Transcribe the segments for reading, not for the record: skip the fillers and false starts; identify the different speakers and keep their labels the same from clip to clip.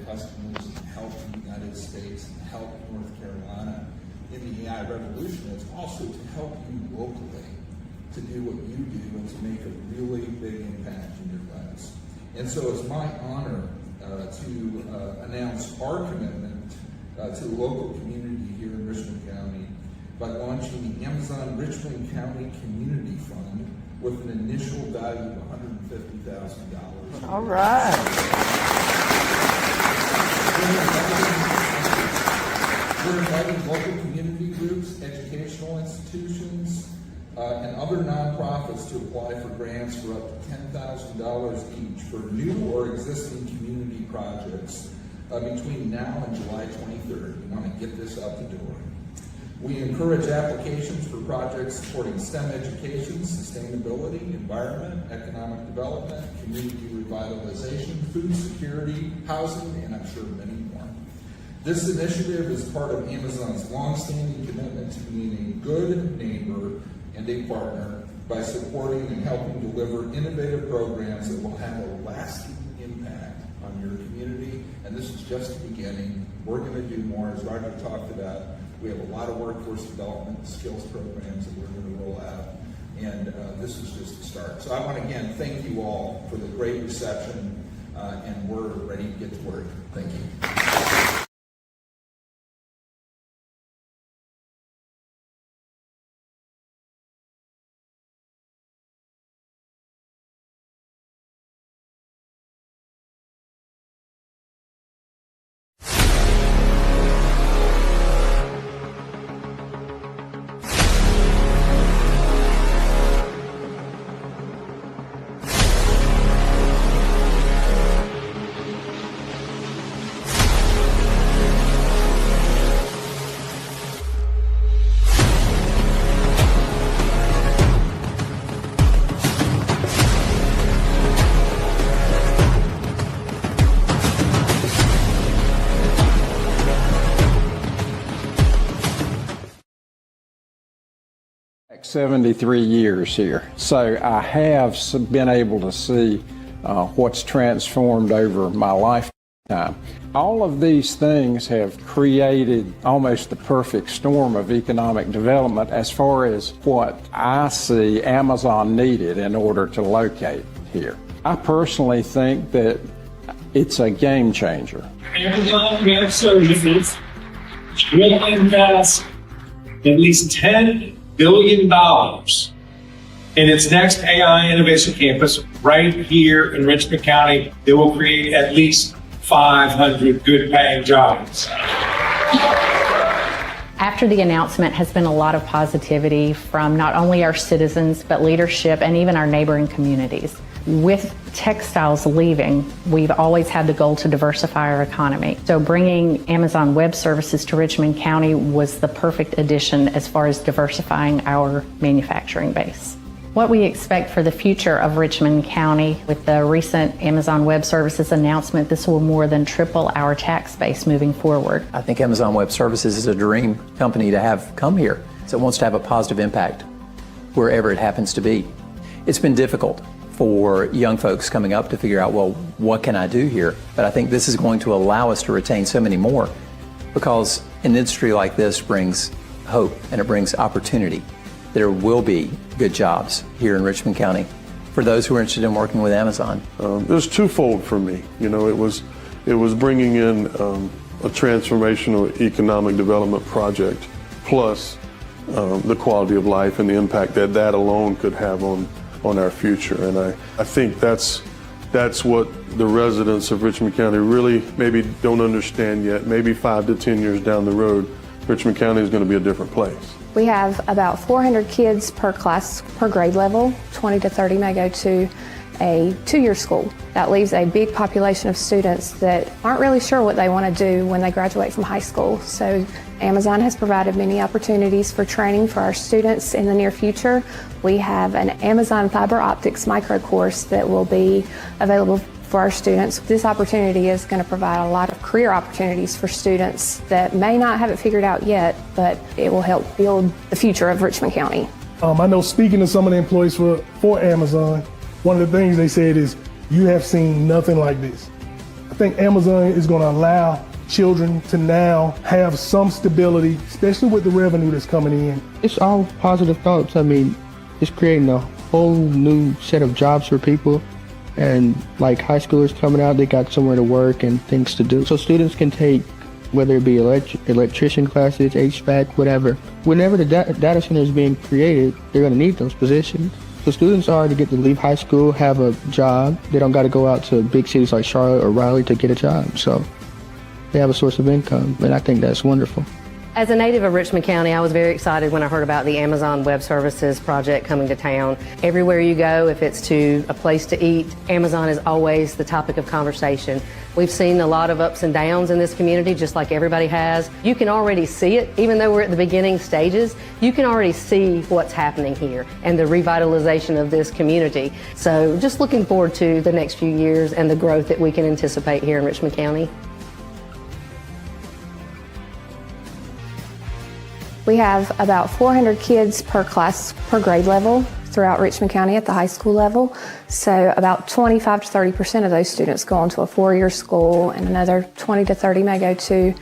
Speaker 1: customers and help the United States and help North Carolina in the AI revolution, it's also to help you locally to do what you do and to make a really big impact in your lives. And so it's my honor to announce our commitment to the local community here in Richmond County by launching the Amazon Richmond County Community Fund with an initial value of $150,000.
Speaker 2: All right.
Speaker 1: We're inviting local community groups, educational institutions, and other nonprofits to apply for grants for up to $10,000 each for new or existing community projects between now and July 23rd. We want to get this out the door. We encourage applications for projects supporting STEM education, sustainability, environment, economic development, community revitalization, food security, housing, and I'm sure many more. This initiative is part of Amazon's longstanding commitment to being a good neighbor and a partner by supporting and helping deliver innovative programs that will have a lasting impact on your community. And this is just the beginning. We're going to do more, as Roger talked about. We have a lot of workforce development skills programs that we're going to roll out, and this is just the start. So I want to again thank you all for the great reception, and we're ready to get to work. Thank you.
Speaker 2: Like 73 years here, so I have been able to see what's transformed over my lifetime. All of these things have created almost the perfect storm of economic development as far as what I see Amazon needed in order to locate here. I personally think that it's a game changer.
Speaker 3: Amazon Web Services will invest at least $10 billion in its next AI Innovation Campus right here in Richmond County. That will create at least 500 good-paying jobs.
Speaker 4: After the announcement has been a lot of positivity from not only our citizens, but leadership and even our neighboring communities. With textiles leaving, we've always had the goal to diversify our economy. So bringing Amazon Web Services to Richmond County was the perfect addition as far as diversifying our manufacturing base. What we expect for the future of Richmond County with the recent Amazon Web Services announcement, this will more than triple our tax base moving forward.
Speaker 5: I think Amazon Web Services is a dream company to have come here. So it wants to have a positive impact wherever it happens to be. It's been difficult for young folks coming up to figure out, well, what can I do here? But I think this is going to allow us to retain so many more, because an industry like this brings hope and it brings opportunity. There will be good jobs here in Richmond County for those who are interested in working with Amazon.
Speaker 6: It was twofold for me. You know, it was bringing in a transformational economic development project, plus the quality of life and the impact that that alone could have on our future. And I think that's what the residents of Richmond County really maybe don't understand yet. Maybe 5 to 10 years down the road, Richmond County is going to be a different place.
Speaker 7: We have about 400 kids per class, per grade level. 20 to 30 may go to a 2-year school. That leaves a big population of students that aren't really sure what they want to do when they graduate from high school. So Amazon has provided many opportunities for training for our students in the near future. We have an Amazon Fiber Optics micro course that will be available for our students. This opportunity is going to provide a lot of career opportunities for students that may not have it figured out yet, but it will help build the future of Richmond County.
Speaker 8: I know, speaking to some of the employees for Amazon, one of the things they said is, you have seen nothing like this. I think Amazon is going to allow children to now have some stability, especially with the revenue that's coming in.
Speaker 9: It's all positive thoughts. I mean, it's creating a whole new set of jobs for people. And like high schoolers coming out, they got somewhere to work and things to do. So students can take, whether it be electrician classes, HVAC, whatever. Whenever the data center is being created, they're going to need those positions. So students already get to leave high school, have a job. They don't got to go out to big cities like Charlotte or Raleigh to get a job. So they have a source of income, and I think that's wonderful.
Speaker 10: As a native of Richmond County, I was very excited when I heard about the Amazon Web Services project coming to town. Everywhere you go, if it's to a place to eat, Amazon is always the topic of conversation. We've seen a lot of ups and downs in this community, just like everybody has. You can already see it, even though we're at the beginning stages, you can already see what's happening here and the revitalization of this community. So just looking forward to the next few years and the growth that we can anticipate here in Richmond County.
Speaker 7: We have about 400 kids per class, per grade level throughout Richmond County at the high school level. So about 25 to 30% of those students go on to a 4-year school, and another 20 to 30 may go to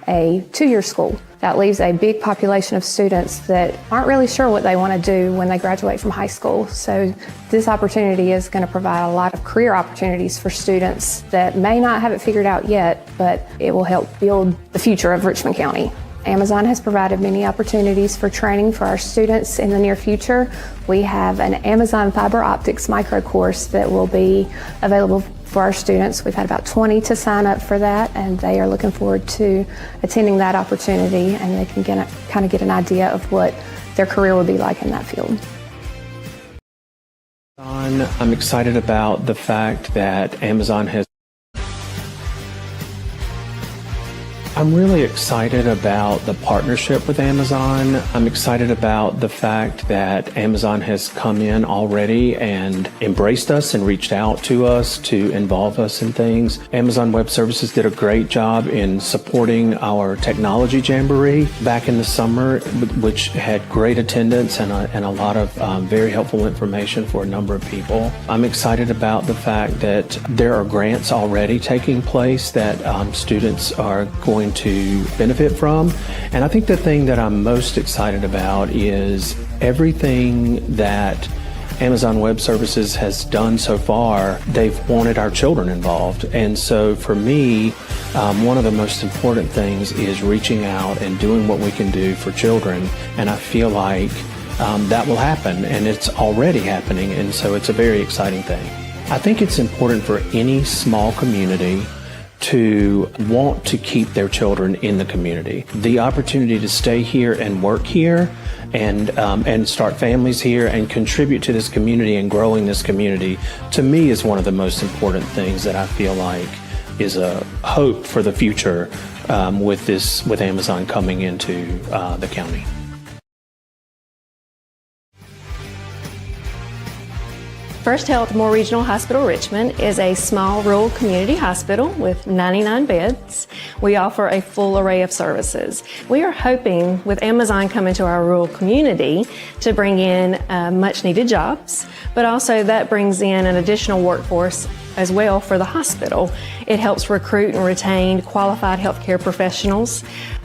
Speaker 7: a 2-year school. That leaves a big population of students that aren't really sure what they want to do when they graduate from high school. So this opportunity is going to provide a lot of career opportunities for students that may not have it figured out yet, but it will help build the future of Richmond County. Amazon has provided many opportunities for training for our students in the near future. We have an Amazon Fiber Optics micro course that will be available for our students. We've had about 20 to sign up for that, and they are looking forward to attending that opportunity, and they can kind of get an idea of what their career will be like in that field.
Speaker 11: I'm excited about the fact that Amazon has I'm really excited about the partnership with Amazon. I'm excited about the fact that Amazon has come in already and embraced us and reached out to us to involve us in things. Amazon Web Services did a great job in supporting our technology jamboree back in the summer, which had great attendance and a lot of very helpful information for a number of people. I'm excited about the fact that there are grants already taking place that students are going to benefit from. And I think the thing that I'm most excited about is everything that Amazon Web Services has done so far. They've wanted our children involved. And so for me, one of the most important things is reaching out and doing what we can do for children. And I feel like that will happen, and it's already happening. And so it's a very exciting thing. I think it's important for any small community to want to keep their children in the community. The opportunity to stay here and work here and start families here and contribute to this community and growing this community, to me, is one of the most important things that I feel like is a hope for the future with Amazon coming into the county.
Speaker 10: First Health Moore Regional Hospital Richmond is a small rural community hospital with 99 beds. We offer a full array of services. We are hoping with Amazon coming to our rural community to bring in much needed jobs, but also that brings in an additional workforce as well for the hospital. It helps recruit and retain qualified healthcare professionals.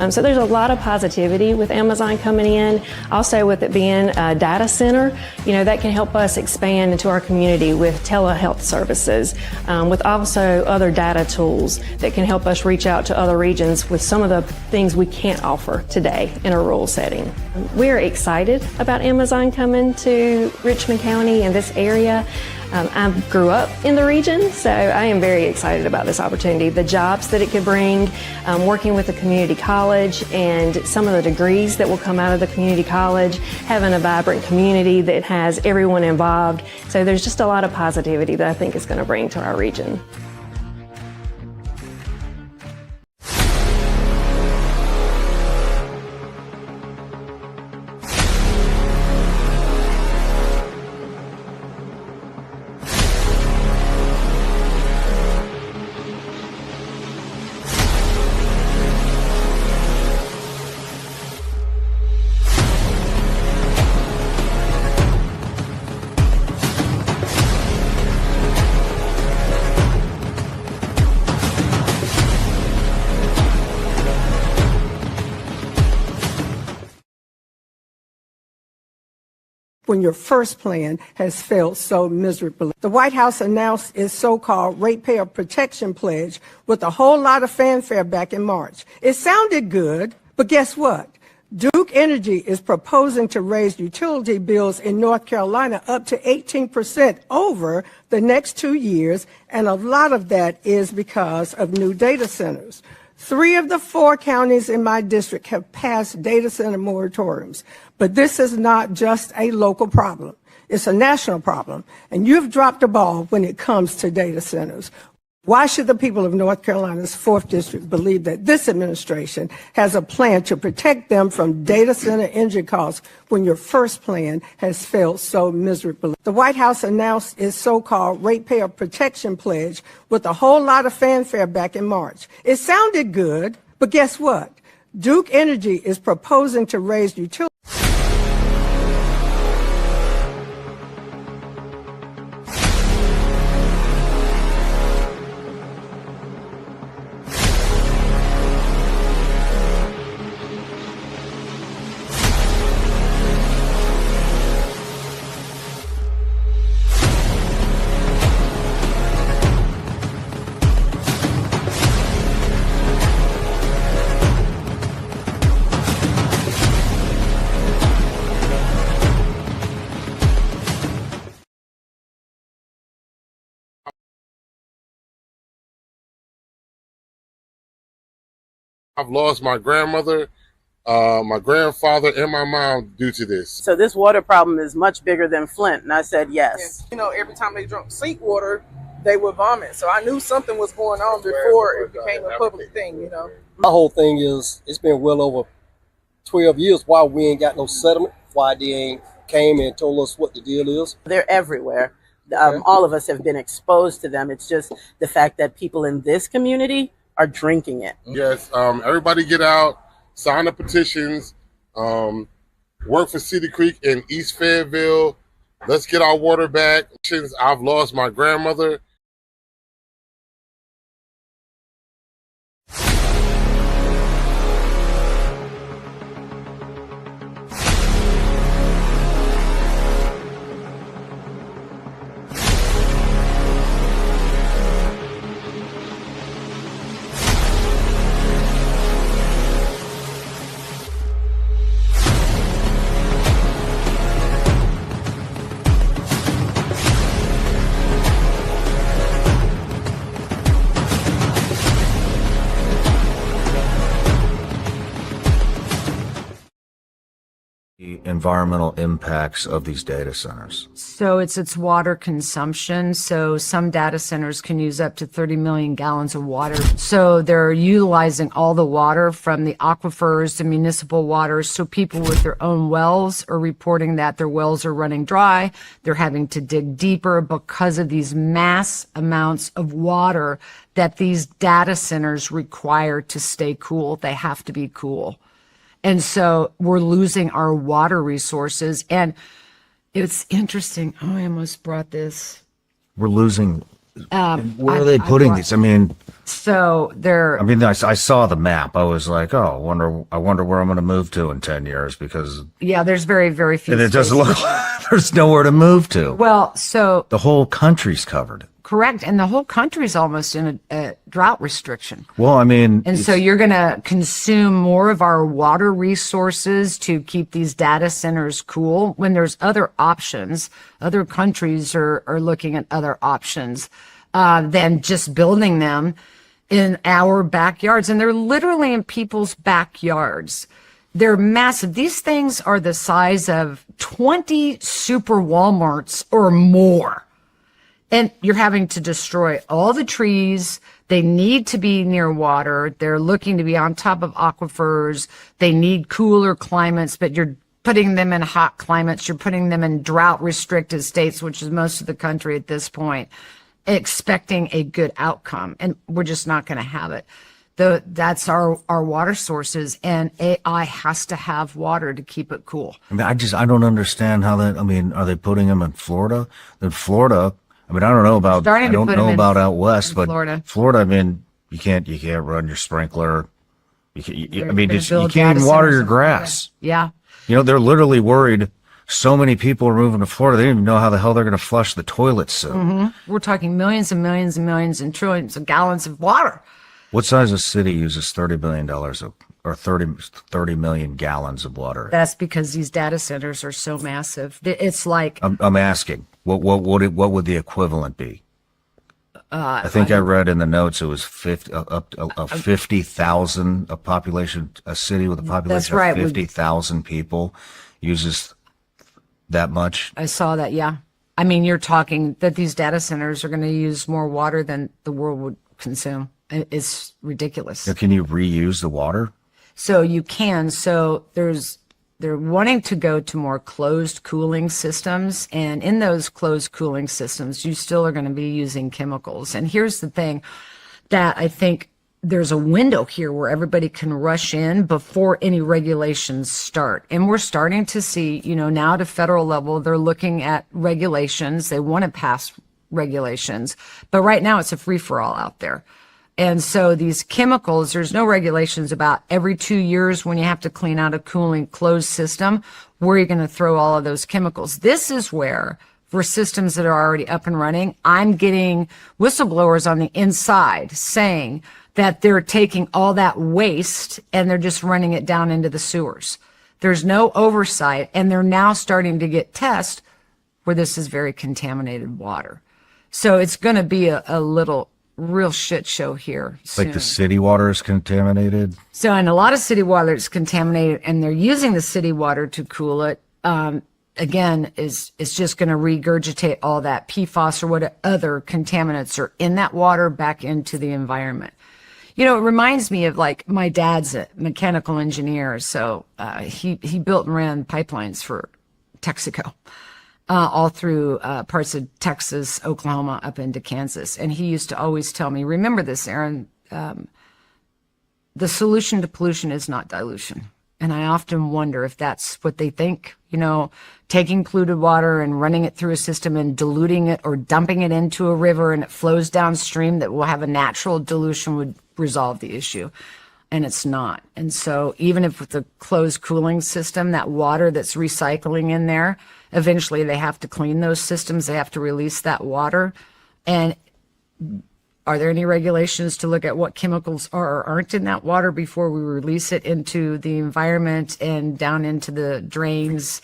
Speaker 10: So there's a lot of positivity with Amazon coming in. Also with it being a data center, that can help us expand into our community with telehealth services, with also other data tools that can help us reach out to other regions with some of the things we can't offer today in a rural setting. We're excited about Amazon coming to Richmond County and this area. I grew up in the region, so I am very excited about this opportunity. The jobs that it could bring, working with the community college and some of the degrees that will come out of the community college, having a vibrant community that has everyone involved. So there's just a lot of positivity that I think it's going to bring to our region.
Speaker 12: when your first plan has failed so miserably. The White House announced its so-called ratepayer protection pledge with a whole lot of fanfare back in March. It sounded good, but guess what? Duke Energy is proposing to raise utility bills in North Carolina up to 18% over the next 2 years, and a lot of that is because of new data centers. 3 of the 4 counties in my district have passed data center moratoriums, but this is not just a local problem. It's a national problem, and you've dropped the ball when it comes to data centers. Why should the people of North Carolina's 4th District believe that this administration has a plan to protect them from data center energy costs when your first plan has failed so miserably? The White House announced its so-called ratepayer protection pledge with a whole lot of fanfare back in March. It sounded good, but guess what? Duke Energy is proposing to raise utility.
Speaker 13: I've lost my grandmother, my grandfather, and my mom due to this.
Speaker 14: So this water problem is much bigger than Flint, and I said yes.
Speaker 15: You know, every time they drank sink water, they would vomit. So I knew something was going on before it became a public thing, you know.
Speaker 16: My whole thing is, it's been well over 12 years. Why we ain't got no settlement? Why they ain't came and told us what the deal is?
Speaker 14: They're everywhere. All of us have been exposed to them. It's just the fact that people in this community are drinking it.
Speaker 13: Yes, everybody get out, sign the petitions, work for Cedar Creek in East Fayetteville. Let's get our water back. I've lost my grandmother.
Speaker 17: Environmental impacts of these data centers.
Speaker 18: So it's water consumption. So some data centers can use up to 30 million gallons of water. So they're utilizing all the water from the aquifers, the municipal waters. So people with their own wells are reporting that their wells are running dry. They're having to dig deeper because of these mass amounts of water that these data centers require to stay cool. They have to be cool. And so we're losing our water resources. And it's interesting. Oh, I almost brought this.
Speaker 17: We're losing. Where are they putting these? I mean,
Speaker 18: so they're.
Speaker 17: I mean, I saw the map. I was like, oh, I wonder where I'm going to move to in 10 years because.
Speaker 18: Yeah, there's very, very few.
Speaker 17: And it doesn't look like there's nowhere to move to.
Speaker 18: Well, so.
Speaker 17: The whole country's covered.
Speaker 18: Correct. And the whole country's almost in a drought restriction.
Speaker 17: Well, I mean.
Speaker 18: And so you're going to consume more of our water resources to keep these data centers cool when there's other options. Other countries are looking at other options than just building them in our backyards. And they're literally in people's backyards. They're massive. These things are the size of 20 super Walmarts or more. And you're having to destroy all the trees. They need to be near water. They're looking to be on top of aquifers. They need cooler climates, but you're putting them in hot climates. You're putting them in drought restricted states, which is most of the country at this point, expecting a good outcome. And we're just not going to have it. That's our water sources, and AI has to have water to keep it cool.
Speaker 17: I mean, I don't understand how that, I mean, are they putting them in Florida? Then Florida, I mean, I don't know about out west, but Florida, I mean, you can't run your sprinkler. You can't even water your grass.
Speaker 18: Yeah.
Speaker 17: You know, they're literally worried so many people are moving to Florida, they don't even know how the hell they're going to flush the toilets soon.
Speaker 18: We're talking millions and millions and millions and trillions of gallons of water.
Speaker 17: What size of city uses $30 billion or 30 million gallons of water?
Speaker 18: That's because these data centers are so massive. It's like
Speaker 17: I'm asking, what would the equivalent be? I think I read in the notes it was 50,000 a population, a city with a population of 50,000 people uses that much.
Speaker 18: I saw that, yeah. I mean, you're talking that these data centers are going to use more water than the world would consume. It's ridiculous.
Speaker 17: Now, can you reuse the water?
Speaker 18: So you can. So they're wanting to go to more closed cooling systems. And in those closed cooling systems, you still are going to be using chemicals. And here's the thing that I think there's a window here where everybody can rush in before any regulations start. And we're starting to see, now at a federal level, they're looking at regulations. They want to pass regulations. But right now it's a free-for-all out there. And so these chemicals, there's no regulations about every 2 years when you have to clean out a cooling closed system, where you're going to throw all of those chemicals. This is where, for systems that are already up and running, I'm getting whistleblowers on the inside saying that they're taking all that waste and they're just running it down into the sewers. There's no oversight, and they're now starting to get tests where this is very contaminated water. So it's going to be a little real shit show here soon.
Speaker 17: Like the city water is contaminated?
Speaker 18: So, and a lot of city water is contaminated, and they're using the city water to cool it. Again, it's just going to regurgitate all that PFAS or what other contaminants are in that water back into the environment. It reminds me of, like, my dad's a mechanical engineer, so he built and ran pipelines for Texaco, all through parts of Texas, Oklahoma, up into Kansas. And he used to always tell me, remember this, Aaron, the solution to pollution is not dilution. And I often wonder if that's what they think, taking polluted water and running it through a system and diluting it or dumping it into a river and it flows downstream that will have a natural dilution would resolve the issue. And it's not. And so even if with the closed cooling system, that water that's recycling in there, eventually they have to clean those systems. They have to release that water. And are there any regulations to look at what chemicals are or aren't in that water before we release it into the environment and down into the drains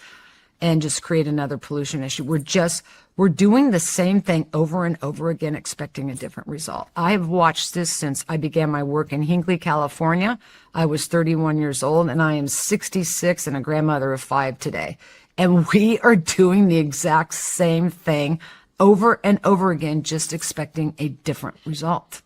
Speaker 18: and just create another pollution issue? We're doing the same thing over and over again, expecting a different result. I have watched this since I began my work in Hinckley, California. I was 31 years old, and I am 66 and a grandmother of 5 today. And we are doing the exact same thing over and over again, just expecting a different result.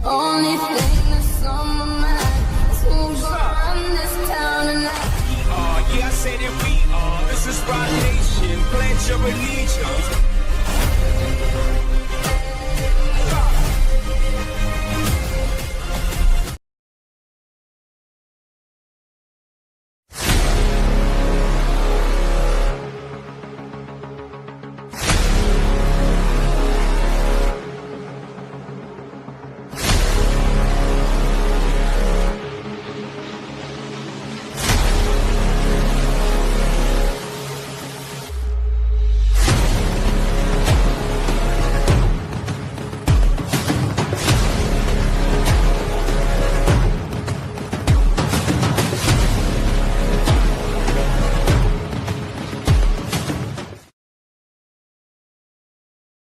Speaker 19: Only thing that's on my mind is who's gonna run this town tonight. Yeah, I say that we are. This is Rock Nation. Pledge your allegiance.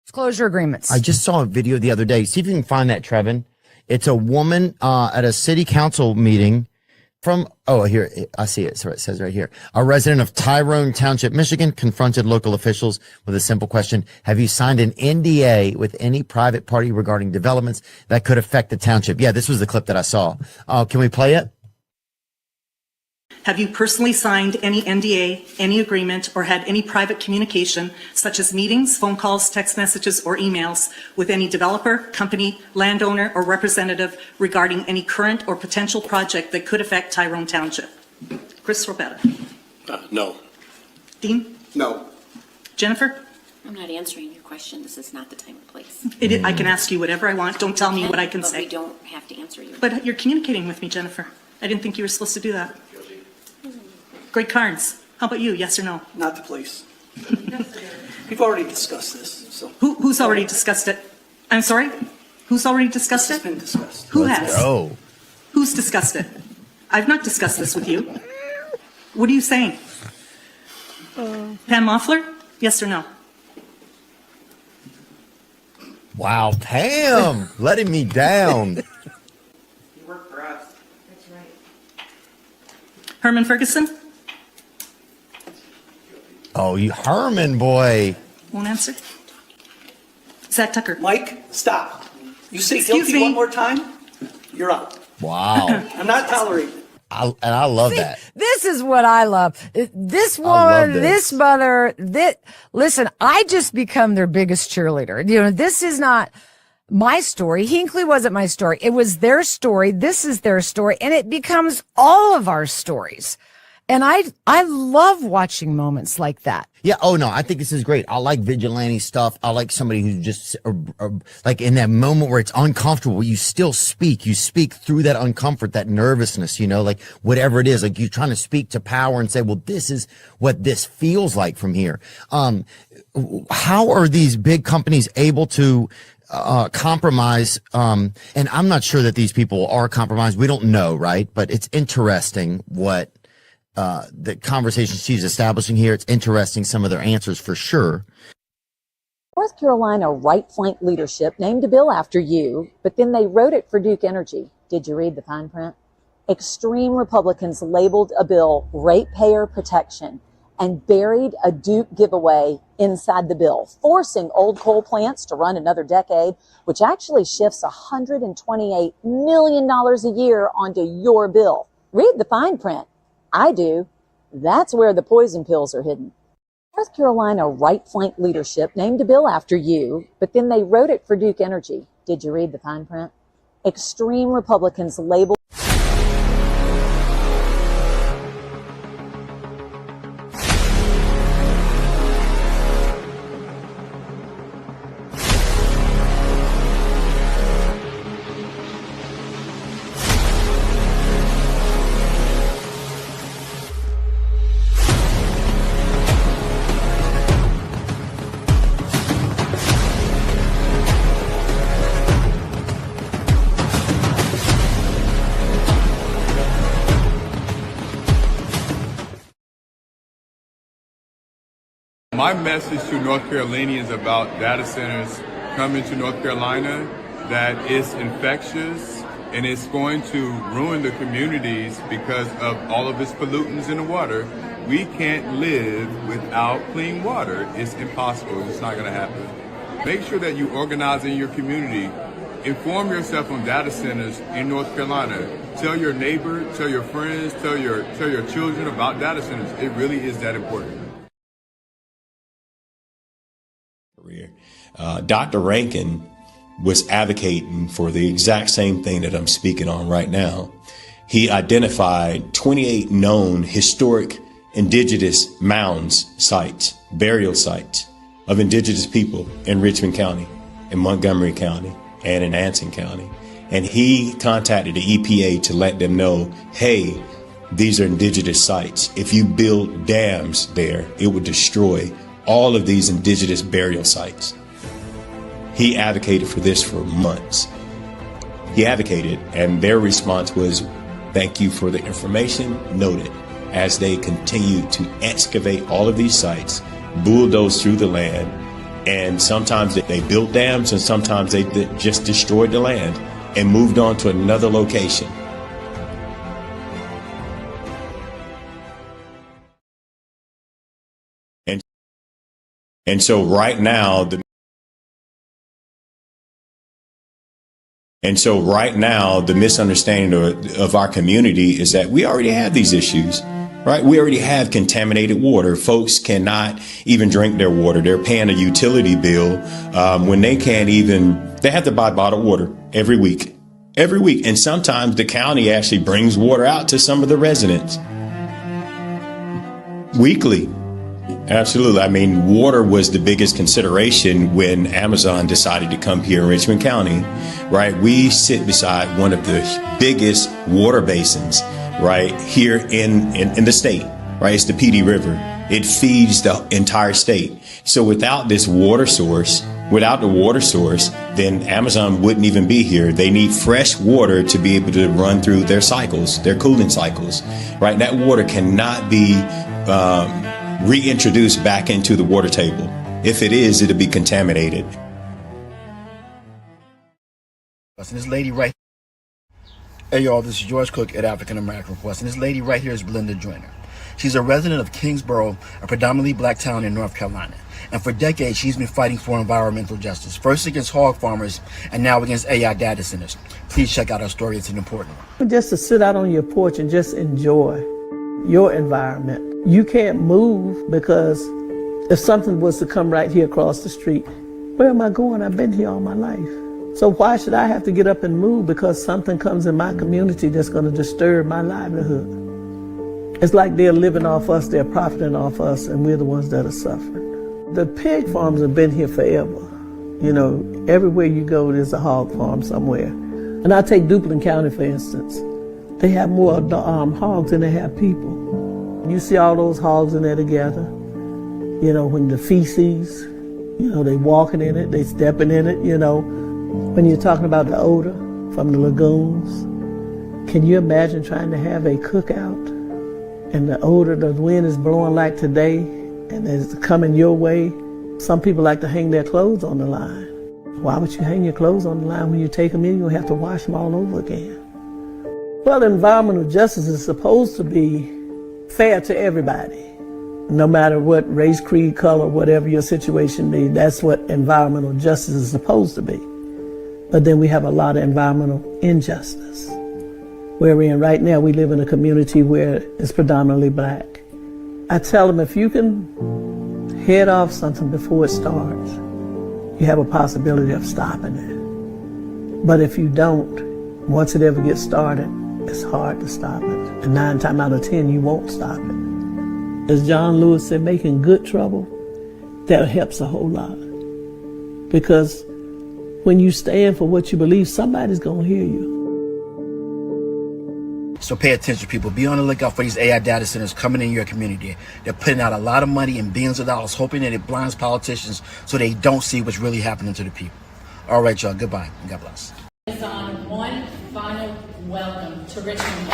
Speaker 18: Disclosure agreements.
Speaker 20: I just saw a video the other day. See if you can find that, Trevin. It's a woman at a city council meeting from, here, I see it. So it says right here. A resident of Tyrone Township, Michigan, confronted local officials with a simple question. Have you signed an NDA with any private party regarding developments that could affect the township? Yeah, this was the clip that I saw. Can we play it?
Speaker 21: Have you personally signed any NDA, any agreement, or had any private communication, such as meetings, phone calls, text messages, or emails, with any developer, company, landowner, or representative regarding any current or potential project that could affect Tyrone Township? Chris Robetta.
Speaker 22: No.
Speaker 21: Dean?
Speaker 22: No.
Speaker 21: Jennifer?
Speaker 1: I'm not answering your question. This is not the time or place.
Speaker 21: I can ask you whatever I want. Don't tell me what I can
Speaker 1: but
Speaker 21: say.
Speaker 1: We don't have to answer you.
Speaker 21: But you're communicating with me, Jennifer. I didn't think you were supposed to do that. Greg Carnes, how about you? Yes or no?
Speaker 22: Not the place. We've already discussed this. So
Speaker 21: Who's already discussed it? I'm sorry? Who's already discussed it?
Speaker 22: it's been discussed.
Speaker 21: Who has?
Speaker 20: Oh,
Speaker 21: Who's discussed it? I've not discussed this with you. What are you saying? Pam Moffler? Yes or no?
Speaker 20: wow, Pam, letting me down.
Speaker 22: You work for us.
Speaker 1: That's right.
Speaker 21: Herman Ferguson?
Speaker 20: Oh, you Herman boy.
Speaker 21: Won't answer. Zach Tucker?
Speaker 22: Mike, stop. You say
Speaker 21: Excuse
Speaker 22: guilty
Speaker 21: me.
Speaker 22: one more time, you're out.
Speaker 20: Wow.
Speaker 22: I'm not tolerating it.
Speaker 20: I love that.
Speaker 18: This is what I love. This
Speaker 20: love
Speaker 18: woman,
Speaker 20: this.
Speaker 18: this mother, listen, I just become their biggest cheerleader. You know, this is not my story. Hinckley wasn't my story. It was their story. This is their story. And it becomes all of our stories. And I love watching moments like that.
Speaker 20: Yeah. Oh no, I think this is great. I like vigilante stuff. I like somebody who just like in that moment where it's uncomfortable, you still speak. You speak through that uncomfort, that nervousness, you know, like whatever it is, like you're trying to speak to power and say, well, this is what this feels like from here. How are these big companies able to compromise? And I'm not sure that these people are compromised. We don't know, right? But it's interesting what the conversation she's establishing here. It's interesting, some of their answers for sure.
Speaker 23: North Carolina right flank leadership named a bill after you, but then they wrote it for Duke Energy. Did you read the fine print? Extreme Republicans labeled a bill ratepayer protection and buried a Duke giveaway inside the bill, forcing old coal plants to run another decade, which actually shifts $128 million a year onto your bill. Read the fine print. I do. That's where the poison pills are hidden. North Carolina right flank leadership named a bill after you, but then they wrote it for Duke Energy. Did you read the fine print? Extreme Republicans labeled
Speaker 24: My message to North Carolinians about data centers coming to North Carolina, that it's infectious and it's going to ruin the communities because of all of its pollutants in the water. We can't live without clean water. It's impossible. It's not going to happen. Make sure that you organize in your community. Inform yourself on data centers in North Carolina. Tell your neighbor, tell your friends, tell your children about data centers. It really is that important.
Speaker 25: Dr. Rankin was advocating for the exact same thing that I'm speaking on right now. He identified 28 known historic indigenous mounds sites, burial sites of indigenous people in Richmond County, in Montgomery County, and in Anson County. And he contacted the EPA to let them know, hey, these are indigenous sites. If you build dams there, it would destroy all of these indigenous burial sites. He advocated for this for months. He advocated, and their response was, thank you for the information, noted, as they continued to excavate all of these sites, bulldoze through the land, and sometimes they built dams and sometimes they just destroyed the land and moved on to another location. And so right now, the misunderstanding of our community is that we already have these issues, right? We already have contaminated water. Folks cannot even drink their water. They're paying a utility bill when they can't even, they have to buy bottled water every week. And sometimes the county actually brings water out to some of the residents weekly. Absolutely. I mean, water was the biggest consideration when Amazon decided to come here in Richmond County, right? We sit beside one of the biggest water basins, right, here in the state, right? It's the PD River. It feeds the entire state. So without this water source, without the water source, then Amazon wouldn't even be here. They need fresh water to be able to run through their cycles, their cooling cycles, right? That water cannot be reintroduced back into the water table. If it is, it'll be contaminated.
Speaker 2: This lady right. Hey y'all, this is George Cook at African American Request, and this lady right here is Belinda Joyner. She's a resident of Kingsborough, a predominantly black town in North Carolina. And for decades, she's been fighting for environmental justice, first against hog farmers and now against AI data centers. Please check out our story. It's an important one.
Speaker 3: Just to sit out on your porch and just enjoy your environment. You can't move because if something was to come right here across the street, where am I going? I've been here all my life. So why should I have to get up and move because something comes in my community that's going to disturb my livelihood? It's like they're living off us, they're profiting off us, and we're the ones that are suffering. The pig farms have been here forever. You know, everywhere you go, there's a hog farm somewhere. And I take Duplin County, for instance. They have more hogs than they have people. You see all those hogs in there together. You know, when the feces, you know, they walking in it, they stepping in it, you know. When you're talking about the odor from the lagoons, can you imagine trying to have a cookout and the odor, the wind is blowing like today and it's coming your way? Some people like to hang their clothes on the line. Why would you hang your clothes on the line when you take them in? You'll have to wash them all over again. Well, environmental justice is supposed to be fair to everybody. No matter what race, creed, color, whatever your situation be, that's what environmental justice is supposed to be. But then we have a lot of environmental injustice. Where we're in right now, we live in a community where it's predominantly black. I tell them if you can head off something before it starts, you have a possibility of stopping it. But if you don't, once it ever gets started, it's hard to stop it. And 9 times out of 10, you won't stop it. As John Lewis said, making good trouble, that helps a whole lot. Because when you stand for what you believe, somebody's going to hear you.
Speaker 2: So pay attention, people. Be on the lookout for these AI data centers coming in your community. They're putting out a lot of money and billions of dollars, hoping that it blinds politicians so they don't see what's really happening to the people. All right, y'all. Goodbye and God bless.
Speaker 4: On one final welcome to Richmond.